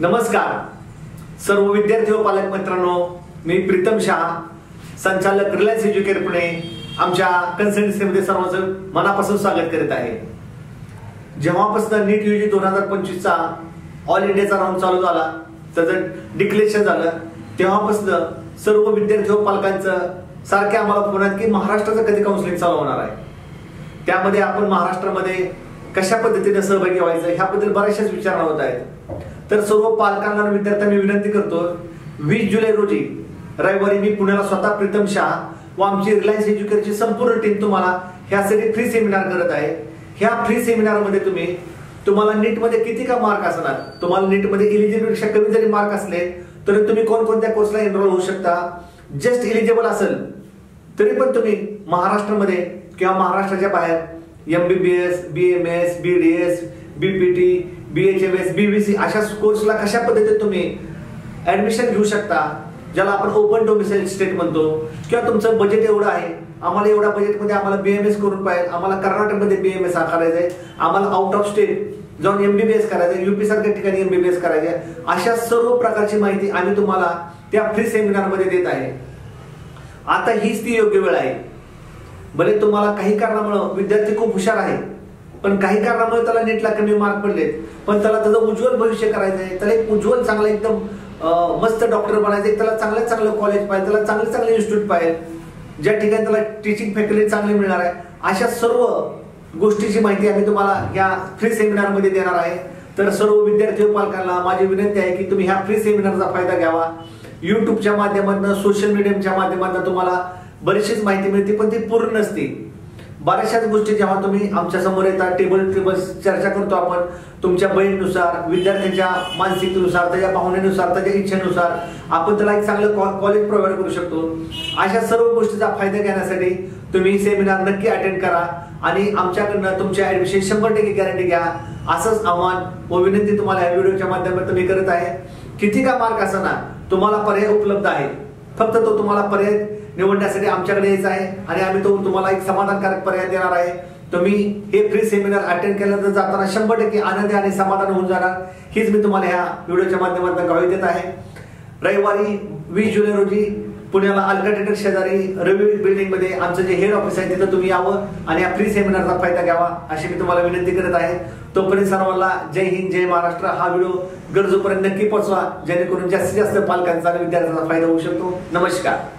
नमस्कार सर्व विद्यार्थी व पालक मित्रांनो, मी प्रीतम शाह, संचालक रिलायन्स एज्युकेटर पुणे, आमच्या कन्सल्टन्सीमध्ये सर्वांचं मनापासून स्वागत करीत आहे। जेव्हापासून नीट यूजी 2025 चा ऑल इंडियाचा राऊंड चालू झाला, त्याचं डिक्लेरेशन झालं, तेव्हापासून सर्व विद्यार्थी व पालकांचं सारखे आम्हाला फोन आहेत की महाराष्ट्राचं कधी काउन्सिलिंग चालू होणार आहे। त्यामध्ये आपण महाराष्ट्रामध्ये कशा पद्धतीने सहभागी व्हायचं ह्याबद्दल बऱ्याचशाच विचारणा होत आहेत। तर सर्व पालकांना आणि विद्यार्थ्यांना विनंती करतो, 20 जुलै रोजी रविवारी मी पुण्याला स्वतः प्रीतम शाह व आमची रिलायन्स एज्युकेटरची संपूर्ण टीम तुम्हाला ह्यासाठी फ्री सेमिनार करत आहे। ह्या फ्री सेमिनार मध्ये तुम्हाला नीट मध्ये किती का मार्क असणार, तुम्हाला नीट मध्ये एलिजिबिलिटी पेक्षा कमी जरी मार्क असले तरी तुम्ही कोणकोणत्या कोर्सला एनरोल होऊ शकता। जस्ट एलिजिबल असेल तरी पण तुम्ही महाराष्ट्रामध्ये किंवा महाराष्ट्राच्या बाहेर MBBS, BMS, BDS, BPT, BHMS, BVC अशा कोर्सला कशा पद्धतीने तुम्ही ऍडमिशन घेऊ शकता, ज्याला आपण ओपन डोमिसाइल स्टेट म्हणतो। किंवा तुमचं बजेट एवढं आहे, आम्हाला एवढ्या बजेटमध्ये आम्हाला BMS करून पाहिजे, आम्हाला कर्नाटकमध्ये BMS करायचंय, आम्हाला आउट ऑफ स्टेट जाऊन MBBS करायचंय, UP सारख्या ठिकाणी MBBS करायचंय, अशा सर्व प्रकारची माहिती आम्ही तुम्हाला त्या फ्री सेमिनार मध्ये देत आहे। आता हीच ती योग्य वेळ आहे। भले तुम्हाला काही कारणामुळे विद्यार्थी खूप हुशार आहे, पण काही कारणामुळे त्याला नीटला कमी मार्क पडलेत, पण त्याला त्याचं उज्ज्वल भविष्य करायचंय, त्याला एक उज्ज्वल चांगला एकदम मस्त डॉक्टर बनायचंय, त्याला चांगलं कॉलेज पाहिजे, त्याला चांगले इन्स्टिट्यूट पाहिजे, ज्या ठिकाणी त्याला टीचिंग फॅकल्टी चांगली मिळणार आहे, अशा सर्व गोष्टीची माहिती आम्ही तुम्हाला या फ्री सेमिनार मध्ये देणार आहे। तर सर्व विद्यार्थी व पालकांना माझी विनंती आहे की तुम्ही ह्या फ्री सेमिनारचा फायदा घ्यावा। युट्यूबच्या माध्यमातून, सोशल मीडियाच्या माध्यमातून तुम्हाला बरीचशीच माहिती मिळते, पण ती पूर्ण नसते। बऱ्याचशाच गोष्टी जेव्हा तुम्ही आमच्या समोर येतात, टेबल चर्चा करतो आपण, तुमच्या बजेटनुसार, विद्यार्थ्यांच्या मानसिकतेनुसार, त्याच्या भावनेनुसार, त्याच्या इच्छेनुसार आपण त्याला एक चांगलं कॉलेज प्रोव्हाइड करू शकतो। अशा सर्व गोष्टीचा फायदा घेण्यासाठी तुम्ही सेमिनार नक्की अटेंड करा आणि आमच्याकडनं तुमच्या ऍडमिशन 100% गॅरंटी घ्या, असंच आव्हान व विनंती तुम्हाला या व्हिडिओच्या माध्यमातून मी करत आहे। किती का मार्क असना तुम्हाला पर्याय उपलब्ध आहे, फक्त तो तुम्हाला पर्याय निवडण्यासाठी आमच्याकडे यायचं आहे आणि आम्ही तो तुम्हाला एक समाधानकारक पर्याय देणार आहे। तुम्ही हे फ्री सेमिनार अटेंड केल्यानंतर जाताना 100% आनंदी आणि समाधान होऊन जाणार, हीच मी तुम्हाला ह्या व्हिडिओच्या माध्यमातून ग्वाही देत आहे। रविवारी 20 जुलै रोजी पुण्याला अल्काटेटर शेजारी रवी बिल्डिंग मध्ये आमचं जे हेड ऑफिस आहे तिथं तुम्ही यावं आणि या फ्री सेमिनारचा फायदा घ्यावा अशी मी तुम्हाला विनंती करत आहे। तोपर्यंत सर्वांना जय हिंद, जय महाराष्ट्र। हा व्हिडिओ गरजूपर्यंत नक्की पोहोचवा, जेणेकरून जास्तीत जास्त पालकांचा आणि विद्यार्थ्यांचा फायदा होऊ शकतो। नमस्कार।